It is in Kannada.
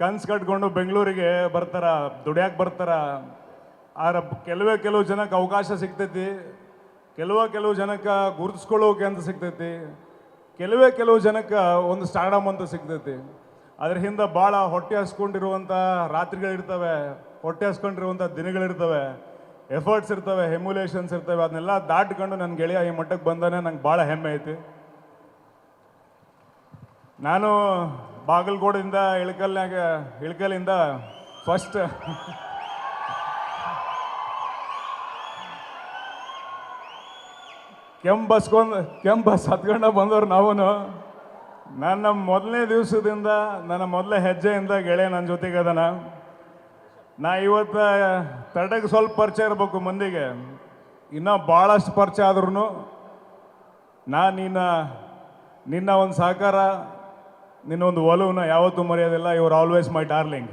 ಕನ್ಸು ಕಟ್ಕೊಂಡು ಬೆಂಗಳೂರಿಗೆ ಬರ್ತಾರ, ದುಡಿಯಾಕೆ ಬರ್ತಾರ. ಆದ್ರೆ ಕೆಲವು ಜನಕ್ಕೆ ಅವಕಾಶ ಸಿಗ್ತೈತಿ, ಕೆಲವು ಜನಕ್ಕೆ ಗುರುತಿಸ್ಕೊಳ್ಳೋಕೆ ಅಂತ ಸಿಗ್ತೈತಿ, ಕೆಲವು ಜನಕ್ಕೆ ಒಂದು ಸ್ಟಾರ್ಡಮ್ ಅಂತ ಸಿಗ್ತೈತಿ. ಅದ್ರ ಹಿಂದೆ ಭಾಳ ಹೊಟ್ಟೆ ಹಸ್ಕೊಂಡಿರುವಂಥ ರಾತ್ರಿಗಳಿರ್ತವೆ, ಹೊಟ್ಟೆ ಹಸ್ಕೊಂಡಿರುವಂಥ ದಿನಗಳಿರ್ತವೆ, ಎಫರ್ಟ್ಸ್ ಇರ್ತವೆ, ಹೆಮ್ಯುಲೇಷನ್ಸ್ ಇರ್ತವೆ. ಅದನ್ನೆಲ್ಲ ದಾಟ್ಕೊಂಡು ನನ್ನ ಗೆಳೆಯ ಈ ಮಟ್ಟಕ್ಕೆ ಬಂದಾನೆ, ನಂಗೆ ಭಾಳ ಹೆಮ್ಮೆ ಐತಿ. ನಾನು ಬಾಗಲಕೋಟದಿಂದ ಇಳಕಲ್ಲಿಂದ ಫಸ್ಟ್ ಕೆಂಪು ಬಸ್ ಹತ್ಕೊಂಡು ಬಂದವ್ರು ನಾವು. ನನ್ನ ಮೊದಲನೇ ದಿವಸದಿಂದ, ನನ್ನ ಮೊದಲನೇ ಹೆಜ್ಜೆಯಿಂದ ಗೆಳೆಯ ನನ್ನ ಜೊತೆಗೆ ಅದನ. ನಾ ಇವತ್ತು ತಡೆಗೆ ಸ್ವಲ್ಪ ಪರಿಚಯ ಇರಬೇಕು ಮಂದಿಗೆ, ಇನ್ನೂ ಭಾಳಷ್ಟು ಪರಿಚಯ ಆದ್ರೂ ನಿನ್ನ ಒಂದು ಸಹಕಾರ, ನಿನ್ನ ಒಂದು ಒಲವನ್ನ ಯಾವತ್ತೂ ಮರೆಯೋದಿಲ್ಲ. You are always my darling.